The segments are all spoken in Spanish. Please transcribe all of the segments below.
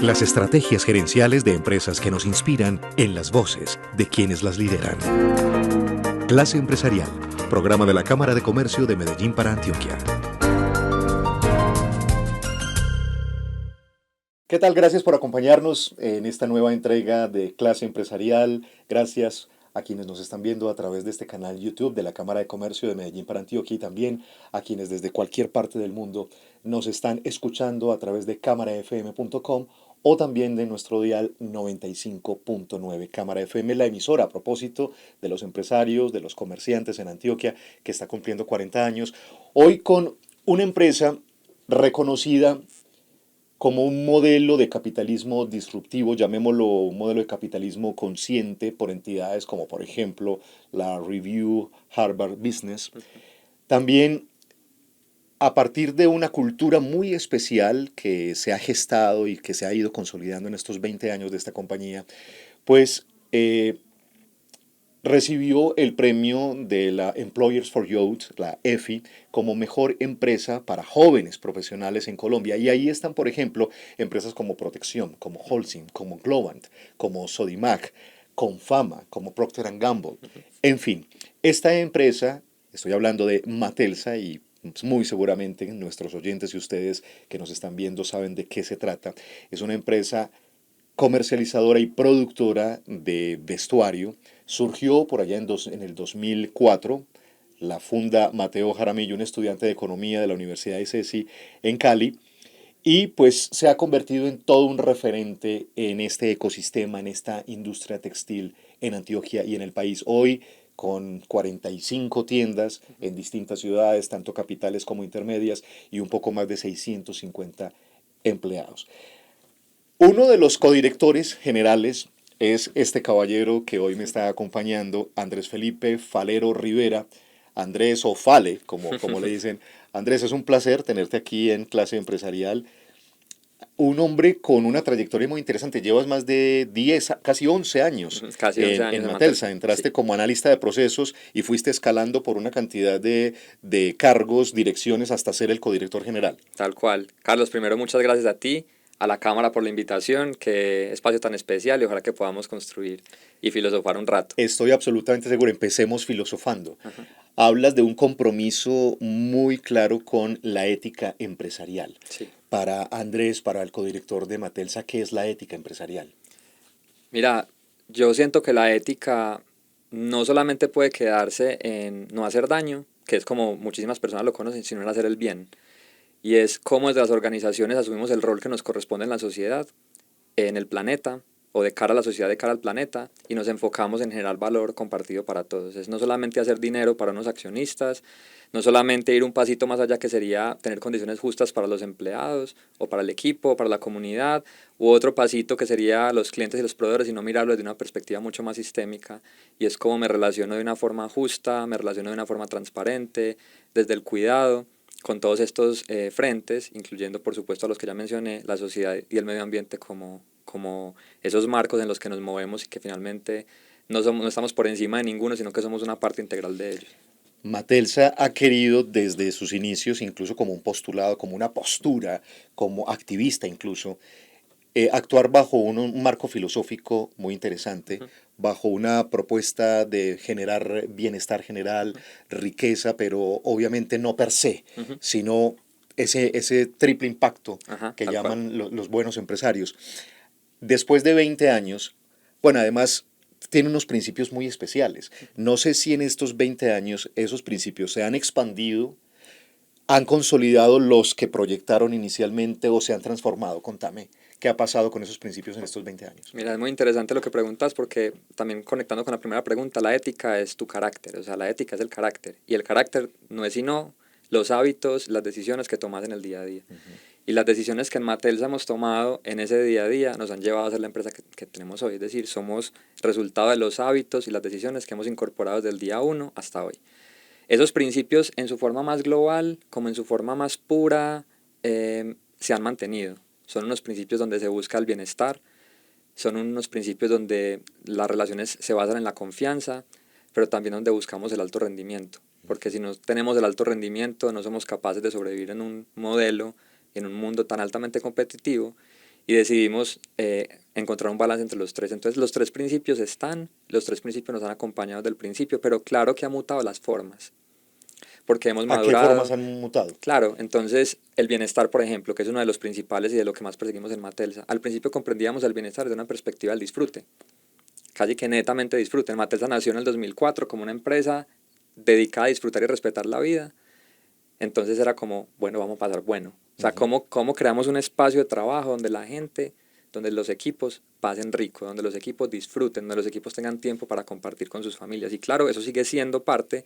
Las estrategias gerenciales de empresas que nos inspiran en las voces de quienes las lideran. Clase Empresarial, programa de la Cámara de Comercio de Medellín para Antioquia. ¿Qué tal? Gracias por acompañarnos en esta nueva entrega de Clase Empresarial. Gracias a quienes nos están viendo a través de este canal YouTube de la Cámara de Comercio de Medellín para Antioquia y también a quienes desde cualquier parte del mundo nos están escuchando a través de cámarafm.com o también de nuestro dial 95.9. Cámara FM, la emisora a propósito de los empresarios, de los comerciantes en Antioquia, que está cumpliendo 40 años. Hoy con una empresa reconocida como un modelo de capitalismo disruptivo, llamémoslo un modelo de capitalismo consciente por entidades como por ejemplo la Review Harvard Business. También a partir de una cultura muy especial que se ha gestado y que se ha ido consolidando en estos 20 años de esta compañía, pues recibió el premio de la Employers for Youth, la EFI, como mejor empresa para jóvenes profesionales en Colombia. Y ahí están, por ejemplo, empresas como Protección, como Holcim, como Globant, como Sodimac, Confama, como Procter Gamble. En fin, esta empresa, estoy hablando de Matelsa y muy seguramente nuestros oyentes y ustedes que nos están viendo saben de qué se trata. Es una empresa comercializadora y productora de vestuario. Surgió por allá en el 2004. La funda Mateo Jaramillo, un estudiante de economía de la Universidad de ICESI en Cali. Y pues se ha convertido en todo un referente en este ecosistema, en esta industria textil en Antioquia y en el país. Hoy con 45 tiendas en distintas ciudades, tanto capitales como intermedias, y un poco más de 650 empleados. Uno de los codirectores generales es este caballero que hoy me está acompañando, Andrés Felipe Falero Rivera, Andrés o Fale, como le dicen. Andrés, es un placer tenerte aquí en Clase Empresarial. Un hombre con una trayectoria muy interesante. Llevas más de 10, casi 11 años Casi 11 años en en Matelsa. Matelsa, Entraste sí, como analista de procesos y fuiste escalando por una cantidad de cargos, direcciones, hasta ser el codirector general. tal cual. Carlos, primero muchas gracias a ti, a la Cámara por la invitación, qué espacio tan especial y ojalá que podamos construir y filosofar un rato. Estoy absolutamente seguro. Empecemos filosofando. Ajá. Hablas de un compromiso muy claro con la ética empresarial. Sí. Para Andrés, para el codirector de Matelsa, ¿qué es la ética empresarial? Mira, yo siento que la ética no solamente puede quedarse en no hacer daño, que es como muchísimas personas lo conocen, sino en hacer el bien. Y es cómo desde las organizaciones asumimos el rol que nos corresponde en la sociedad, en el planeta, o de cara a la sociedad, de cara al planeta, y nos enfocamos en generar valor compartido para todos. Es no solamente hacer dinero para unos accionistas, no solamente ir un pasito más allá, que sería tener condiciones justas para los empleados, o para el equipo, o para la comunidad, u otro pasito que sería los clientes y los proveedores, sino mirarlo desde una perspectiva mucho más sistémica, y es cómo me relaciono de una forma justa, me relaciono de una forma transparente, desde el cuidado, con todos estos frentes, incluyendo por supuesto a los que ya mencioné, la sociedad y el medio ambiente como esos marcos en los que nos movemos y que finalmente no estamos por encima de ninguno, sino que somos una parte integral de ellos. Matelsa ha querido desde sus inicios, incluso como un postulado, como una postura, como activista incluso, actuar bajo un marco filosófico muy interesante, bajo una propuesta de generar bienestar general, riqueza, pero obviamente no per se, Ujú. sino ese triple impacto Ajá, que tal cual. llaman los buenos empresarios. Después de 20 años, bueno, además tiene unos principios muy especiales. No sé si en estos 20 años esos principios se han expandido, han consolidado los que proyectaron inicialmente o se han transformado. Contame, ¿qué ha pasado con esos principios en estos 20 años? Mira, es muy interesante lo que preguntas porque también conectando con la primera pregunta, la ética es tu carácter, o sea, la ética es el carácter y el carácter no es sino los hábitos, las decisiones que tomas en el día a día. Y las decisiones que en Matelsa hemos tomado en ese día a día nos han llevado a ser la empresa que tenemos hoy. Es decir, somos resultado de los hábitos y las decisiones que hemos incorporado desde el día uno hasta hoy. Esos principios en su forma más global como en su forma más pura se han mantenido. Son unos principios donde se busca el bienestar, son unos principios donde las relaciones se basan en la confianza, pero también donde buscamos el alto rendimiento. Porque si no tenemos el alto rendimiento, no somos capaces de sobrevivir en un modelo, en un mundo tan altamente competitivo. y decidimos encontrar un balance entre los tres. Entonces los tres principios están, los tres principios nos han acompañado desde el principio, pero claro que ha mutado las formas, porque hemos ¿A qué formas madurado. han mutado? Claro, entonces el bienestar, por ejemplo, que es uno de los principales y de lo que más perseguimos en Matelsa, al principio comprendíamos el bienestar desde una perspectiva del disfrute, casi que netamente disfrute. Matelsa nació en el 2004 como una empresa dedicada a disfrutar y respetar la vida. Entonces era como, bueno, vamos a pasar bueno. O sea, Ujú. cómo creamos un espacio de trabajo donde la gente, donde los equipos pasen rico, donde los equipos disfruten, donde los equipos tengan tiempo para compartir con sus familias. Y claro, eso sigue siendo parte,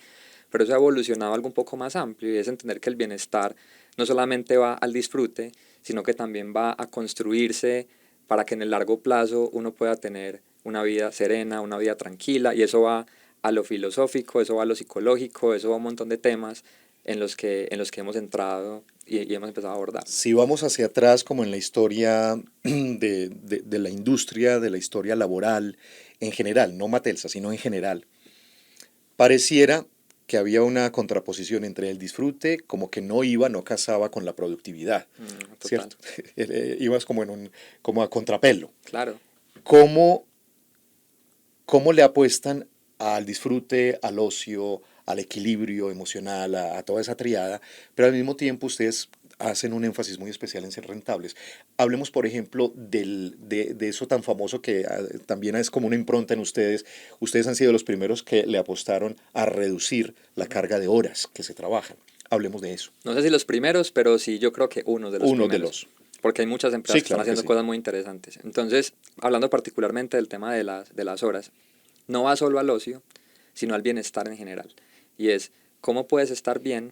pero eso ha evolucionado a algo un poco más amplio y es entender que el bienestar no solamente va al disfrute, sino que también va a construirse para que en el largo plazo uno pueda tener una vida serena, una vida tranquila, y eso va a lo filosófico, eso va a lo psicológico, eso va a un montón de temas en los que hemos entrado y hemos empezado a abordar. Si vamos hacia atrás, como en la historia de la industria, de la historia laboral en general, no Matelsa, sino en general, pareciera que había una contraposición entre el disfrute, como que no iba, no casaba con la productividad, Total, ¿cierto? Ibas como, como a contrapelo. claro. ¿Cómo, cómo le apuestan al disfrute, al ocio, al equilibrio emocional, a toda esa triada, pero al mismo tiempo ustedes hacen un énfasis muy especial en ser rentables? Hablemos, por ejemplo, de eso tan famoso que también es como una impronta en ustedes. Ustedes han sido los primeros que le apostaron a reducir la carga de horas que se trabajan. Hablemos de eso. No sé si los primeros, pero sí yo creo que uno de los Uno de primeros, los. porque hay muchas empresas Sí, que están claro que haciendo sí. cosas muy interesantes. Entonces, hablando particularmente del tema de las horas, no va solo al ocio, sino al bienestar en general. Y es, ¿cómo puedes estar bien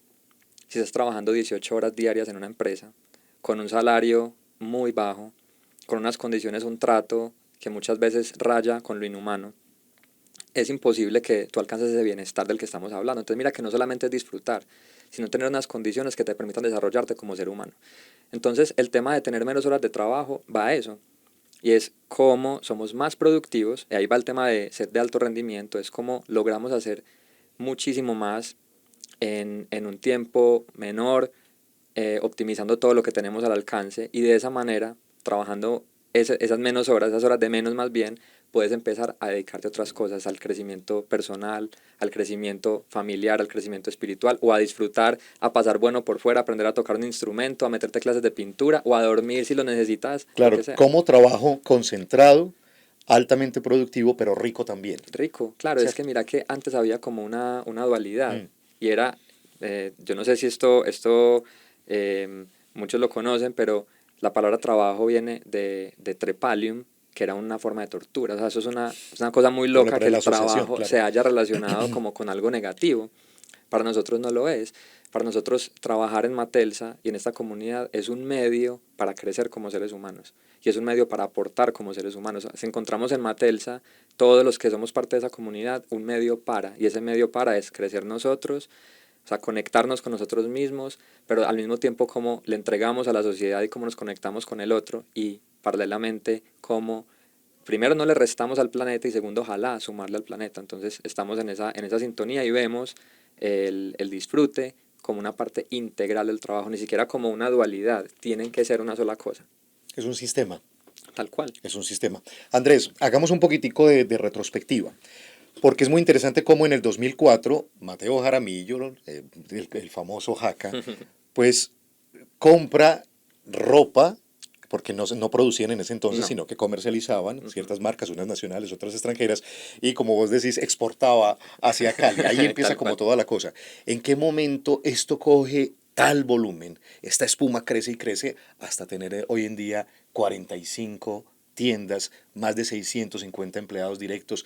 si estás trabajando 18 horas diarias en una empresa, con un salario muy bajo, con unas condiciones, un trato que muchas veces raya con lo inhumano? Es imposible que tú alcances ese bienestar del que estamos hablando. Entonces mira que no solamente es disfrutar, sino tener unas condiciones que te permitan desarrollarte como ser humano. Entonces el tema de tener menos horas de trabajo va a eso. Y es cómo somos más productivos, y ahí va el tema de ser de alto rendimiento, es cómo logramos hacer muchísimo más en un tiempo menor, optimizando todo lo que tenemos al alcance, y de esa manera, trabajando esas menos horas, esas horas de menos más bien, puedes empezar a dedicarte a otras cosas, al crecimiento personal, al crecimiento familiar, al crecimiento espiritual, o a disfrutar, a pasar bueno por fuera, a aprender a tocar un instrumento, a meterte clases de pintura, o a dormir si lo necesitas, lo que Claro, sea. como trabajo concentrado, altamente productivo, pero rico también, Rico, claro, es que ¿cierto? mira que antes había como una dualidad, Mm. y era, yo no sé si esto muchos lo conocen, pero la palabra trabajo viene de trepalium, que era una forma de tortura. O sea, eso es una cosa muy loca que La el asociación, trabajo claro. se haya relacionado como con algo negativo. Para nosotros no lo es. Para nosotros trabajar en Matelsa y en esta comunidad es un medio para crecer como seres humanos y es un medio para aportar como seres humanos. Si encontramos en Matelsa, todos los que somos parte de esa comunidad, un medio para, y ese medio para es crecer nosotros, o sea, conectarnos con nosotros mismos, pero al mismo tiempo cómo le entregamos a la sociedad y cómo nos conectamos con el otro, y paralelamente cómo primero no le restamos al planeta y segundo ojalá sumarle al planeta. Entonces estamos en esa sintonía y vemos el disfrute como una parte integral del trabajo, ni siquiera como una dualidad, tienen que ser una sola cosa, Es un sistema, tal cual. es un sistema. Andrés, hagamos un poquitico de retrospectiva, porque es muy interesante cómo en el 2004, Mateo Jaramillo, el famoso Jaca, pues compra ropa, porque no producían en ese entonces, No. sino que comercializaban Ujú. ciertas marcas, unas nacionales, otras extranjeras, y como vos decís, exportaba hacia Cali. Ahí empieza Tal como cual. toda la cosa. ¿En qué momento esto coge tal volumen? Esta espuma crece y crece hasta tener hoy en día 45 tiendas, más de 650 empleados directos.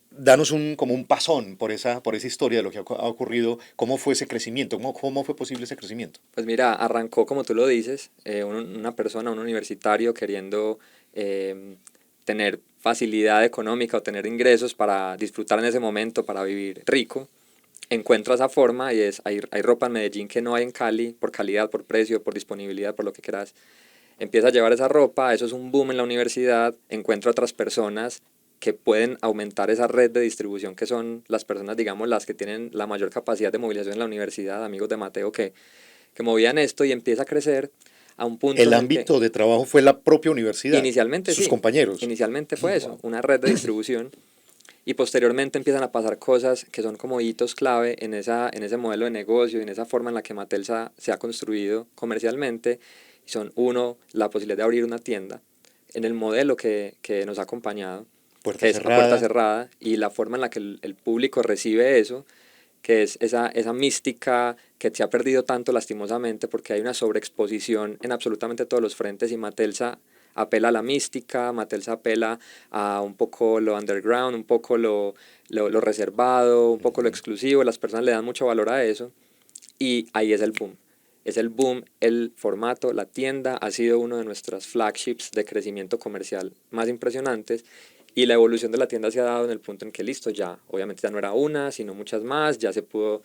Danos como un pasón por esa historia de lo que ha ocurrido, cómo fue ese crecimiento, cómo fue posible ese crecimiento. Pues mira, arrancó como tú lo dices, una persona, un universitario queriendo tener facilidad económica o tener ingresos para disfrutar en ese momento, para vivir rico, encuentra esa forma y hay ropa en Medellín que no hay en Cali, por calidad, por precio, por disponibilidad, por lo que quieras. Empieza a llevar esa ropa, eso es un boom en la universidad, encuentra otras personas que pueden aumentar esa red de distribución, que son las personas, digamos, las que tienen la mayor capacidad de movilización en la universidad, amigos de Mateo que movían esto, y empieza a crecer a un punto El en el que ámbito de trabajo fue la propia universidad, inicialmente sus sí, compañeros. inicialmente fue eso, una red de distribución. Y posteriormente empiezan a pasar cosas que son como hitos clave en ese modelo de negocio, en esa forma en la que Mattel se ha construido comercialmente. Y son, uno, la posibilidad de abrir una tienda en el modelo que nos ha acompañado, Puerta que es a puerta cerrada. cerrada, y la forma en la que el público recibe eso, que es esa mística que se ha perdido tanto lastimosamente porque hay una sobreexposición en absolutamente todos los frentes y Matelsa apela a la mística, Matelsa apela a un poco lo underground, un poco lo reservado, un poco lo exclusivo, las personas le dan mucho valor a eso y ahí es el boom. Es el boom, el formato, la tienda ha sido uno de nuestras flagships de crecimiento comercial más impresionantes y la evolución de la tienda se ha dado en el punto en que listo, ya obviamente ya no era una, sino muchas más, ya se pudo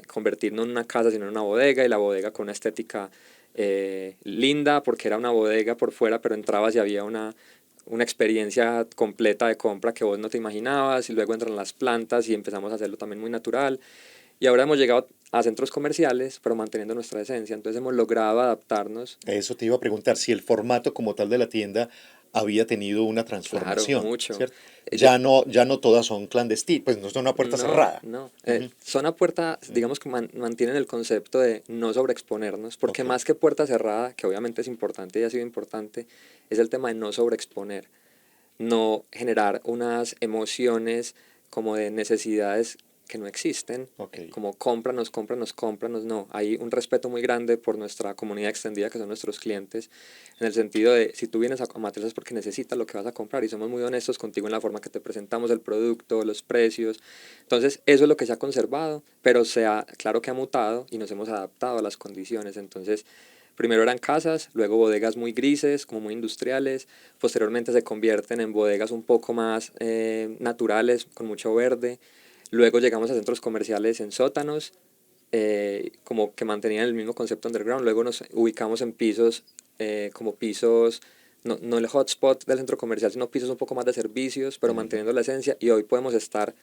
convertir no en una casa sino en una bodega y la bodega con una estética linda porque era una bodega por fuera pero entrabas y había una experiencia completa de compra que vos no te imaginabas y luego entran las plantas y empezamos a hacerlo también muy natural y ahora hemos llegado a centros comerciales, pero manteniendo nuestra esencia. Entonces hemos logrado adaptarnos, Eso te iba a preguntar, si el formato como tal de la tienda había tenido una claro, transformación, mucho. ¿cierto? Yo, Ya no todas son clandestinas, pues no son una puerta no, cerrada. no. Ujú, Zona puerta, ujú. digamos que mantienen el concepto de no sobreexponernos, porque Ok, más que puerta cerrada, que obviamente es importante y ha sido importante, es el tema de no sobreexponer, no generar unas emociones como de necesidades que no existen, ok. como cómpranos, cómpranos, cómpranos, no, hay un respeto muy grande por nuestra comunidad extendida que son nuestros clientes, en el sentido de si tú vienes a Matriz es porque necesitas lo que vas a comprar y somos muy honestos contigo en la forma que te presentamos el producto, los precios, entonces eso es lo que se ha conservado, pero claro que ha mutado y nos hemos adaptado a las condiciones, entonces primero eran casas, luego bodegas muy grises, como muy industriales, posteriormente se convierten en bodegas un poco más naturales, con mucho verde, luego llegamos a centros comerciales en sótanos, como que mantenían el mismo concepto underground, luego nos ubicamos en pisos como pisos, no el hotspot del centro comercial, sino pisos un poco más de servicios, pero Ujú. manteniendo la esencia y hoy podemos estar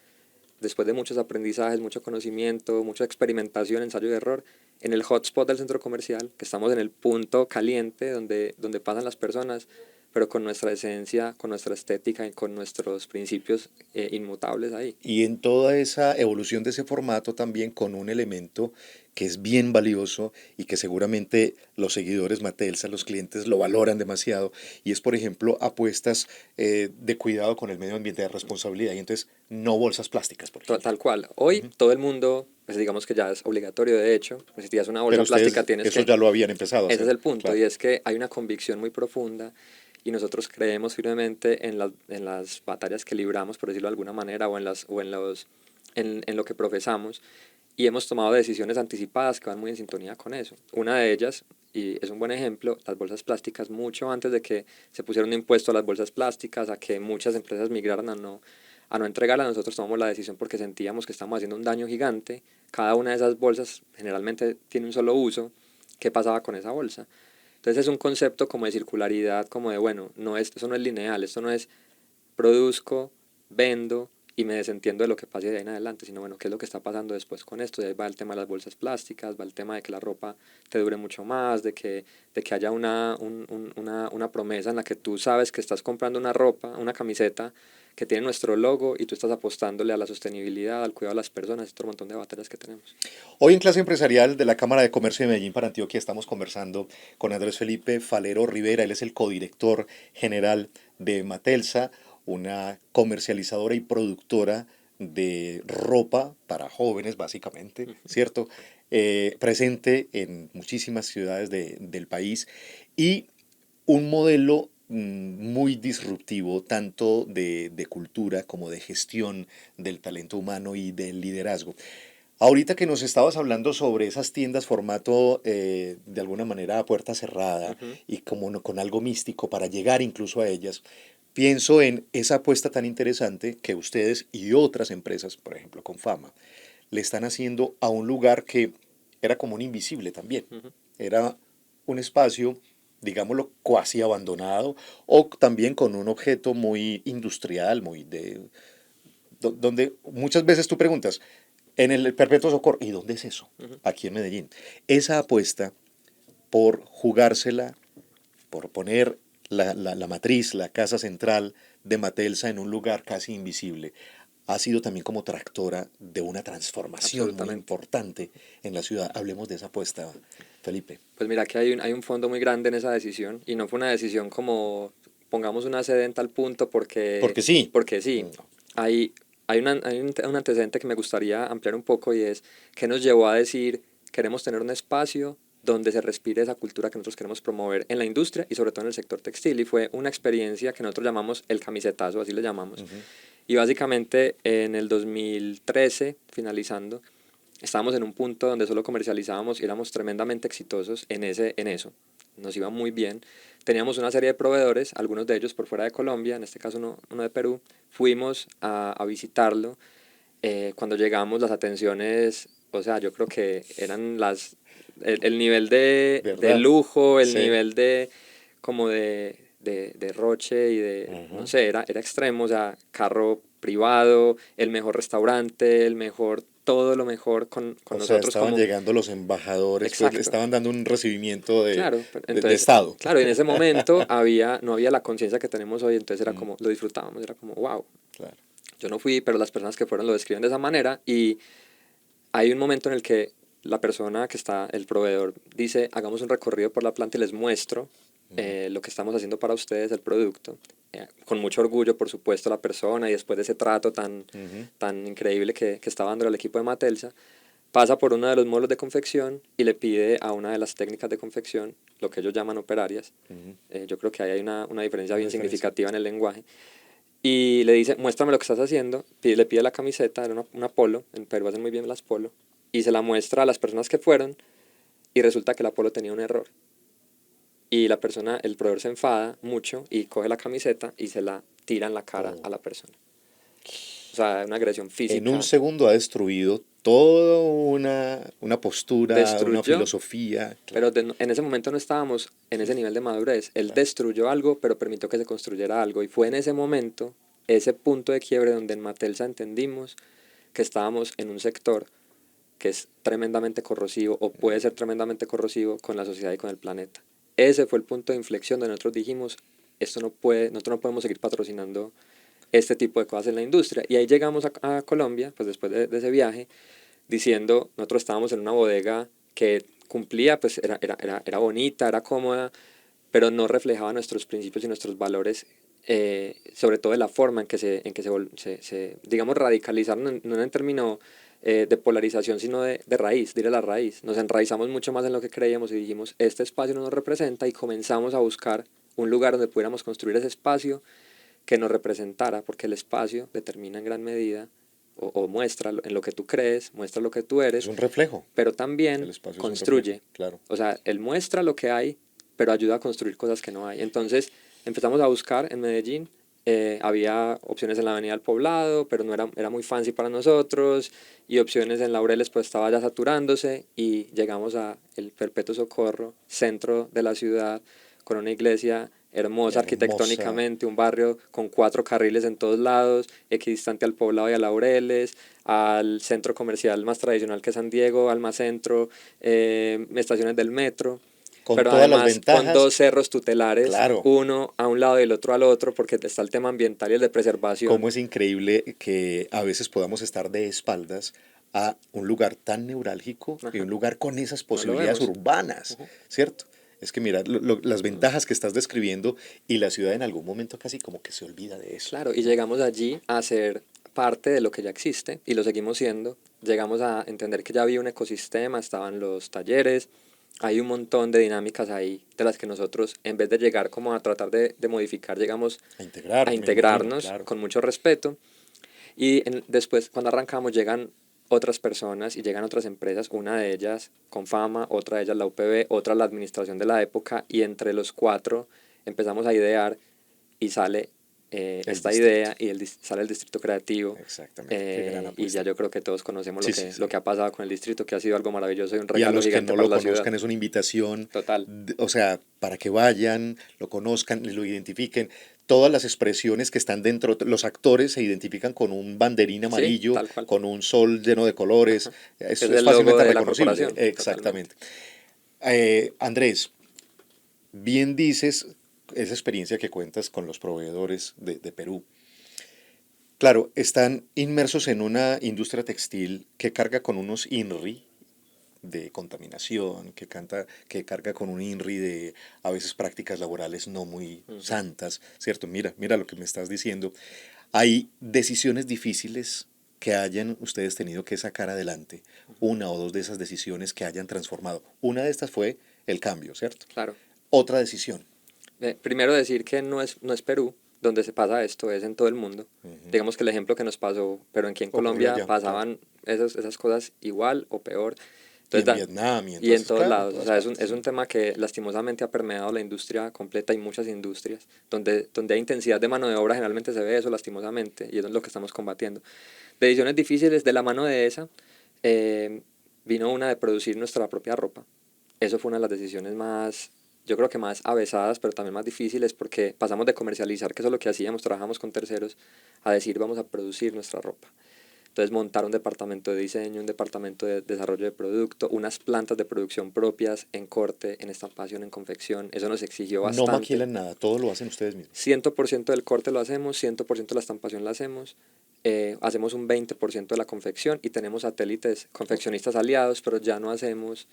después de muchos aprendizajes, mucho conocimiento, mucha experimentación, ensayo y error, en el hotspot del centro comercial, que estamos en el punto caliente donde pasan las personas, pero con nuestra esencia, con nuestra estética y con nuestros principios inmutables ahí. Y en toda esa evolución de ese formato también con un elemento que es bien valioso y que seguramente los seguidores Matelsa, los clientes lo valoran demasiado, y es por ejemplo apuestas de cuidado con el medio ambiente, de responsabilidad, y entonces no bolsas plásticas, por ejemplo. Tal cual. Hoy Ujú. todo el mundo, pues digamos que ya es obligatorio de hecho, pues si tienes una Pero bolsa plástica ustedes tienes eso que. ya lo habían empezado a Ese es hacer, el punto, y claro. es que hay una convicción muy profunda y nosotros creemos firmemente en las batallas que libramos, por decirlo de alguna manera, en lo que profesamos, y hemos tomado decisiones anticipadas que van muy en sintonía con eso. Una de ellas, y es un buen ejemplo, las bolsas plásticas, mucho antes de que se pusiera un impuesto a las bolsas plásticas, a que muchas empresas migraran a no entregarlas, nosotros tomamos la decisión porque sentíamos que estamos haciendo un daño gigante. Cada una de esas bolsas generalmente tiene un solo uso. ¿Qué pasaba con esa bolsa? Entonces es un concepto como de circularidad, como de, bueno, eso no es lineal, esto no es produzco, vendo y me desentiendo de lo que pase de ahí en adelante, sino bueno, ¿qué es lo que está pasando después con esto? Y ahí va el tema de las bolsas plásticas, va el tema de que la ropa te dure mucho más, de que haya una promesa en la que tú sabes que estás comprando una ropa, una camiseta que tiene nuestro logo y tú estás apostándole a la sostenibilidad, al cuidado de las personas, y otro montón de batallas que tenemos. Hoy en clase empresarial de la Cámara de Comercio de Medellín para Antioquia estamos conversando con Andrés Felipe Falero Rivera. Él es el codirector general de Matelsa, una comercializadora y productora de ropa para jóvenes, básicamente, ¿cierto? Presente en muchísimas ciudades del país y un modelo muy disruptivo, tanto de cultura como de gestión del talento humano y del liderazgo. Ahorita que nos estabas hablando sobre esas tiendas formato de alguna manera a puerta cerrada Ujú. y como con algo místico para llegar incluso a ellas, pienso en esa apuesta tan interesante que ustedes y otras empresas, por ejemplo con Fama, le están haciendo a un lugar que era como un invisible también. Ujú. Era un espacio, digámoslo, cuasi abandonado o también con un objeto muy industrial, muy donde muchas veces tú preguntas, en el Perpetuo Socorro, ¿y dónde es eso? Ujú. Aquí en Medellín. Esa apuesta por jugársela, por poner la matriz, la casa central de Matelsa en un lugar casi invisible, ha sido también como tractora de una transformación muy Absolutamente. importante en la ciudad. Hablemos de esa apuesta, Felipe. Pues mira que hay un fondo muy grande en esa decisión y no fue una decisión como pongamos una sede en tal punto Porque sí. porque sí. No. Hay un antecedente que me gustaría ampliar un poco y es que nos llevó a decir queremos tener un espacio donde se respire esa cultura que nosotros queremos promover en la industria y sobre todo en el sector textil y fue una experiencia que nosotros llamamos el camisetazo, así le llamamos. Y básicamente en el 2013, finalizando, estábamos en un punto donde solo comercializábamos y éramos tremendamente exitosos en eso. Nos iba muy bien. Teníamos una serie de proveedores, algunos de ellos por fuera de Colombia, en este caso uno de Perú. Fuimos a visitarlo. Cuando llegamos las atenciones, o sea, yo creo que eran el nivel de ¿Verdad? lujo, el Sí. nivel de como de roche y de, no Ujú. sé, era extremo, o sea, carro privado, el mejor restaurante, el mejor, todo lo mejor con O sea, nosotros estaban como, llegando los embajadores, pues le exacto, estaban dando un recibimiento claro, de entonces, Estado. claro, en ese momento no había la conciencia que tenemos hoy, entonces era Mm, como, lo disfrutábamos, era como, wow, claro. yo no fui, pero las personas que fueron lo describen de esa manera y hay un momento en el que la persona que está, el proveedor, dice, hagamos un recorrido por la planta y les muestro lo que estamos haciendo para ustedes, el producto. Con mucho orgullo, por supuesto, la persona y después de ese trato Ujú, tan increíble que estaba dando el equipo de Matelsa, pasa por uno de los módulos de confección y le pide a una de las técnicas de confección, lo que ellos llaman operarias, ujú. yo creo que ahí hay una diferencia Una bien diferencia. significativa en el lenguaje, y le dice, muéstrame lo que estás haciendo, le pide la camiseta, era una polo, en Perú hacen muy bien las polo, y se la muestra a las personas que fueron, y resulta que la polo tenía un error. Y la persona, el proveedor se enfada mucho y coge la camiseta y se la tira en la cara Oh. a la persona. O sea, una agresión En un física. segundo ha destruido toda una postura, una Destruyó, filosofía. pero Claro. en ese momento no estábamos en ese nivel de madurez. Él destruyó algo, pero permitió que se construyera algo. Y fue en ese momento, ese punto de quiebre donde en Matelsa entendimos que estábamos en un sector que es tremendamente corrosivo o puede ser tremendamente corrosivo con la sociedad y con el planeta. Ese fue el punto de inflexión donde nosotros dijimos, nosotros no podemos seguir patrocinando este tipo de cosas en la industria. Y ahí llegamos a Colombia, pues después de ese viaje, diciendo, nosotros estábamos en una bodega que cumplía, pues era bonita, era cómoda, pero no reflejaba nuestros principios y nuestros valores, sobre todo de la forma en que digamos, radicalizaron, no en términos de polarización, sino de raíz, diré la raíz. Nos enraizamos mucho más en lo que creíamos y dijimos, este espacio no nos representa y comenzamos a buscar un lugar donde pudiéramos construir ese espacio que nos representara, porque el espacio determina en gran medida o muestra en lo que tú crees, muestra lo que tú Es eres, un reflejo. pero El también espacio es un reflejo. construye. Claro. O sea, él muestra lo que hay, pero ayuda a construir cosas que no hay. Entonces empezamos a buscar en Medellín. Había opciones en la Avenida del Poblado, pero no era muy fancy para nosotros, y opciones en Laureles pues estaba ya saturándose, y llegamos a el Perpetuo Socorro, centro de la ciudad, con una iglesia hermosa Hermosa. arquitectónicamente, un barrio con 4 carriles en todos lados, equidistante al Poblado y a Laureles, al centro comercial más tradicional que es San Diego, Almacentro, estaciones del metro, Con pero todas las además con ventajas. 2 cerros tutelares, Claro. uno a un lado y el otro al otro, porque está el tema ambiental y el de preservación. Cómo es increíble que a veces podamos estar de espaldas a un lugar tan neurálgico y un Ajá, lugar con esas no lo posibilidades vemos. urbanas, Ujú. ¿cierto? Es que mira, las ventajas que estás describiendo y la ciudad en algún momento casi como que se olvida de eso, Claro, y ¿no? llegamos allí a ser parte de lo que ya existe y lo seguimos siendo. Llegamos a entender que ya había un ecosistema, estaban los talleres, hay un montón de dinámicas ahí de las que nosotros, en vez de llegar como a tratar de modificar, llegamos A integrar, a me imagino, integrarnos claro. con mucho respeto. Y después, cuando arrancamos, llegan otras personas y llegan otras empresas, una de ellas con fama, otra de ellas la UPB, otra la administración de la época, y entre los 4 empezamos a idear y sale El esta distrito. idea y sale el distrito creativo, Exactamente, qué gran y ya apuesta. yo creo que todos conocemos lo Sí, sí, que, sí. lo que ha pasado con el distrito, que ha sido algo maravilloso y un Y a regalo los que gigante no para lo la ciudad. conozcan es una invitación, Total. o sea, para que vayan, lo conozcan, lo identifiquen. Todas las expresiones que están dentro, los actores se identifican con un banderín Sí, amarillo, tal cual. con un sol lleno de colores, Es es el logo fácilmente de la reconocible, corporación, totalmente. exactamente. Andrés, bien dices esa experiencia que cuentas con los proveedores de Perú. Claro, están inmersos en una industria textil que carga con unos INRI de contaminación, que carga con un INRI de a veces prácticas laborales no muy Ujú. santas, ¿cierto? Mira, mira lo que me estás diciendo. Hay decisiones difíciles que hayan ustedes tenido que sacar adelante, una o dos de esas decisiones que hayan transformado. Una de estas fue el cambio, ¿cierto? Claro. Otra decisión. Primero decir que no es Perú donde se pasa esto, es en todo el mundo. Ujú. Digamos que el ejemplo que nos pasó, pero aquí en Ocurrió Colombia allá, claro. pasaban esas cosas igual o peor. Y Entonces, en Vietnam y y en entonces, todos claro, en lados. O todas sea, partes, es sí. un tema que lastimosamente ha permeado la industria completa y muchas industrias. Donde hay intensidad de mano de obra, generalmente se ve eso lastimosamente, y eso es lo que estamos combatiendo. Decisiones difíciles de la mano de esa, eh, vino una de producir nuestra propia ropa. Eso fue una de las decisiones más, yo creo que más avesadas, pero también más difíciles, porque pasamos de comercializar, que eso es lo que hacíamos, trabajamos con terceros, a decir vamos a producir nuestra ropa. Entonces montar un departamento de diseño, un departamento de desarrollo de producto, unas plantas de producción propias en corte, en estampación, en confección, eso nos exigió No bastante. maquilan nada, todo lo hacen ustedes mismos. 100% del corte lo hacemos, 100% de la estampación la hacemos, hacemos un 20% de la confección y tenemos satélites Ok. confeccionistas aliados, pero ya no hacemos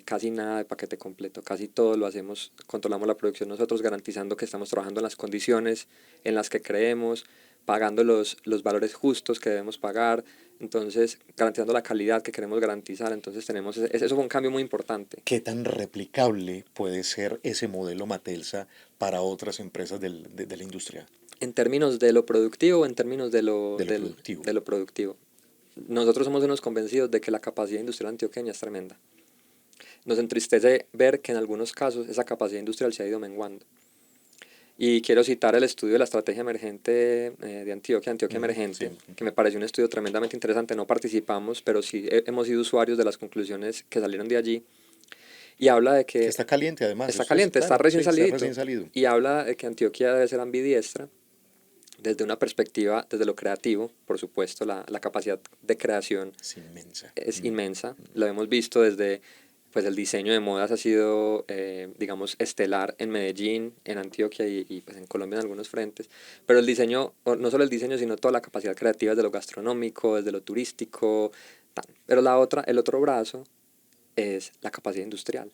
casi nada de paquete completo, casi todo lo hacemos, controlamos la producción nosotros, garantizando que estamos trabajando en las condiciones en las que creemos, pagando los valores justos que debemos pagar, entonces garantizando la calidad que queremos garantizar, entonces tenemos, eso fue un cambio muy importante. ¿Qué tan replicable puede ser ese modelo Matelsa para otras empresas de la industria, En términos de lo productivo, en términos de de lo productivo? de lo productivo. Nosotros somos unos convencidos de que la capacidad industrial antioqueña es tremenda. Nos entristece ver que en algunos casos esa capacidad industrial se ha ido menguando. Y quiero citar el estudio de la estrategia emergente de Antioquia, Antioquia Ujú, sí. Emergente, que me pareció un estudio tremendamente interesante. No participamos, pero sí hemos sido usuarios de las conclusiones que salieron de allí. Y habla de Que que está caliente además, está eso es caliente, está claro, sí, recién está recién salidito. salido. Y habla de que Antioquia debe ser ambidiestra desde una perspectiva, desde lo creativo, por supuesto, la capacidad de creación Es inmensa. es inmensa. Lo hemos visto desde, pues el diseño de modas ha sido, digamos, estelar en Medellín, en Antioquia pues en Colombia en algunos frentes. Pero el diseño, no solo el diseño, sino toda la capacidad creativa desde lo gastronómico, desde lo turístico. Tan. Pero el otro brazo es la capacidad industrial.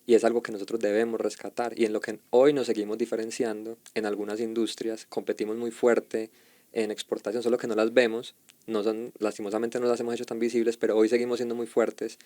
Y es algo que nosotros debemos rescatar y en lo que hoy nos seguimos diferenciando en algunas industrias, competimos muy fuerte en exportación, solo que no las vemos, no son, lastimosamente no las hemos hecho tan visibles, pero hoy seguimos siendo muy fuertes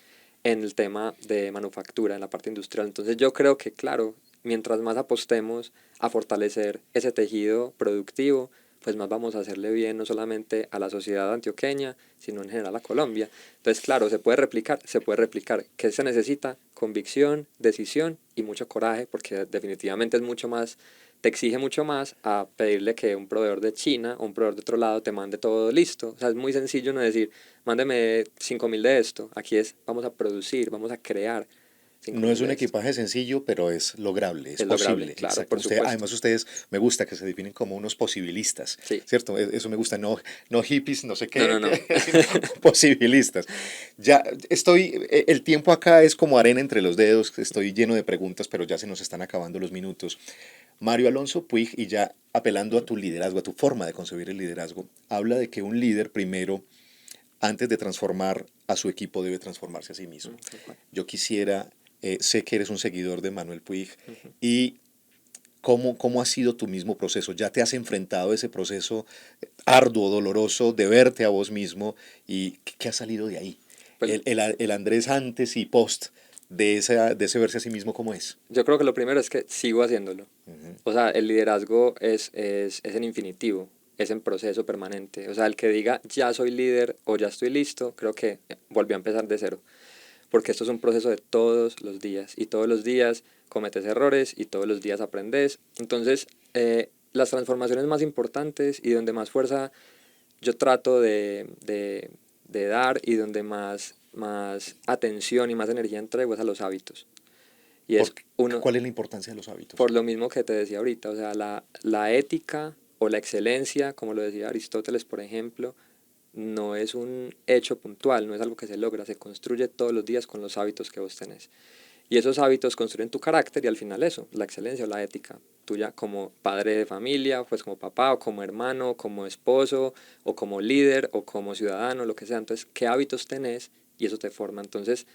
en el tema de manufactura, en la parte industrial. Entonces yo creo que, claro, mientras más apostemos a fortalecer ese tejido productivo, pues más vamos a hacerle bien no solamente a la sociedad antioqueña, sino en general a Colombia. Entonces, claro, se puede replicar, se puede replicar. ¿Qué se necesita? Convicción, decisión y mucho coraje, porque definitivamente es mucho más, te exige mucho más a pedirle que un proveedor de China o un proveedor de otro lado te mande todo listo. O sea, es muy sencillo no decir, mándeme 5.000 de esto. Aquí es, vamos a producir, vamos a crear cinco No mil es un de esto. equipaje sencillo, pero es lograble, es Es lograble, posible, claro, exacto. por supuesto. Además ustedes, me gusta que se definen como unos posibilistas, Sí, ¿cierto? Eso me gusta, no, no hippies, no sé no, qué, no, no. sino posibilistas. Ya el tiempo acá es como arena entre los dedos, estoy lleno de preguntas, pero ya se nos están acabando los minutos. Mario Alonso Puig, y ya apelando a tu liderazgo, a tu forma de concebir el liderazgo, habla de que un líder primero, antes de transformar a su equipo, debe transformarse a sí mismo. Tal cual. Yo quisiera, sé que eres un seguidor de Manuel Puig, Ujú. y cómo ha sido tu mismo proceso. ¿Ya te has enfrentado a ese proceso arduo, doloroso, de verte a vos mismo y qué ha salido de ahí? Pues El Andrés antes y post de ese verse a sí mismo, ¿cómo es? yo creo que lo primero es que sigo haciéndolo. Ujú. O sea, el liderazgo es en infinitivo, es en proceso permanente. O sea, el que diga ya soy líder o ya estoy listo, creo que volvió a empezar de cero. Porque esto es un proceso de todos los días y todos los días cometes errores y todos los días aprendes. Entonces, las transformaciones más importantes y donde más fuerza yo trato de dar y donde más atención y más energía entrego es a los hábitos. Y es uno, ¿Cuál es la importancia de los hábitos? por lo mismo que te decía ahorita, o sea, la ética o la excelencia, como lo decía Aristóteles, por ejemplo, no es un hecho puntual, no es algo que se logra, se construye todos los días con los hábitos que vos tenés. Y esos hábitos construyen tu carácter y al final eso, la excelencia o la ética tuya como padre de familia, pues como papá o como hermano, como esposo o como líder o como ciudadano, lo que sea. Entonces, ¿qué hábitos tenés? Y eso te forma. Entonces,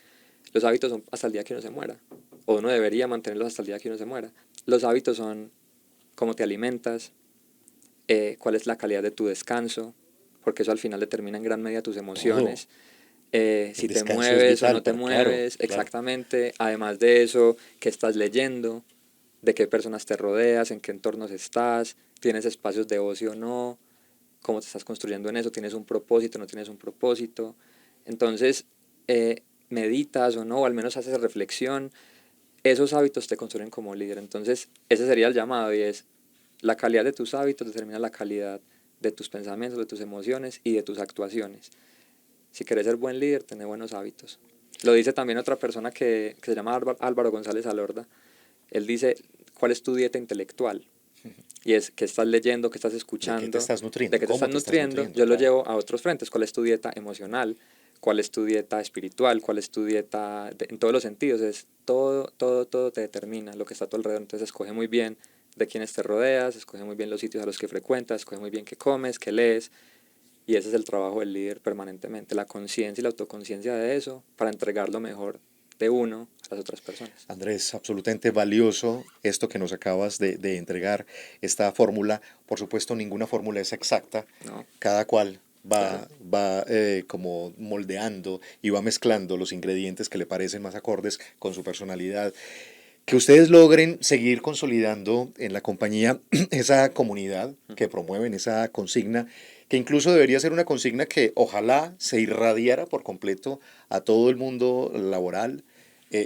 los hábitos son hasta el día que uno se muera, o uno debería mantenerlos hasta el día que uno se muera. Los hábitos son cómo te alimentas, cuál es la calidad de tu descanso, porque eso al final determina en gran medida tus emociones. Si te mueves o no te mueves, claro, exactamente. Además de eso, qué estás leyendo, de qué personas te rodeas, en qué entornos estás, tienes espacios de ocio o no, cómo te estás construyendo en eso, tienes un propósito, no tienes un propósito. Entonces, meditas o no, o al menos haces reflexión, esos hábitos te construyen como líder. Entonces, ese sería el llamado y es la calidad de tus hábitos determina la calidad de tus pensamientos, de tus emociones y de tus actuaciones. Si quieres ser buen líder, tener buenos hábitos. Lo dice también otra persona que se llama Álvaro González Alorda. Él dice, ¿cuál es tu dieta intelectual? Y es qué estás leyendo, qué estás escuchando. ¿De qué te estás nutriendo? ¿De qué te estás nutriendo? Yo lo llevo a otros frentes. ¿Cuál es tu dieta emocional? ¿Cuál es tu dieta espiritual? ¿Cuál es tu dieta en todos los sentidos? Es todo te determina lo que está a tu alrededor. Entonces escoge muy bien de quiénes te rodeas, escoge muy bien los sitios a los que frecuentas, escoge muy bien qué comes, qué lees. Y ese es el trabajo del líder permanentemente, la conciencia y la autoconciencia de eso para entregar lo mejor de uno a las otras personas. Andrés, absolutamente valioso esto que nos acabas de entregar, esta fórmula. Por supuesto, ninguna fórmula es exacta, no. Cada cual va como moldeando y va mezclando los ingredientes que le parecen más acordes con su personalidad. Que ustedes logren seguir consolidando en la compañía esa comunidad que promueven, esa consigna, que incluso debería ser una consigna que ojalá se irradiara por completo a todo el mundo laboral.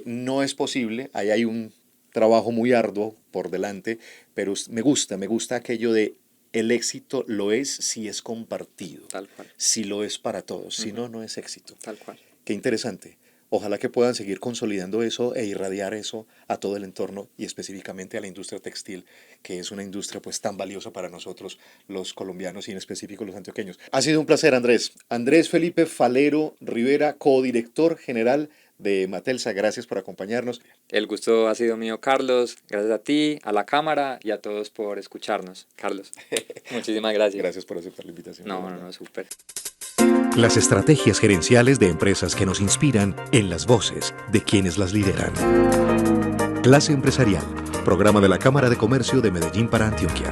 No es posible, ahí hay un trabajo muy arduo por delante, pero me gusta aquello de el éxito lo es si es compartido, tal cual, si lo es para todos, si no, no es éxito. Tal cual. Qué interesante. Ojalá que puedan seguir consolidando eso e irradiar eso a todo el entorno y específicamente a la industria textil, que es una industria pues tan valiosa para nosotros los colombianos y en específico los antioqueños. Ha sido un placer, Andrés. Andrés Felipe Falero Rivera, codirector general de Matelsa. Gracias por acompañarnos. El gusto ha sido mío, Carlos. Gracias a ti, a la cámara y a todos por escucharnos. Carlos, muchísimas gracias. Gracias por aceptar la invitación. No, súper. Las estrategias gerenciales de empresas que nos inspiran en las voces de quienes las lideran. Clase Empresarial, programa de la Cámara de Comercio de Medellín para Antioquia.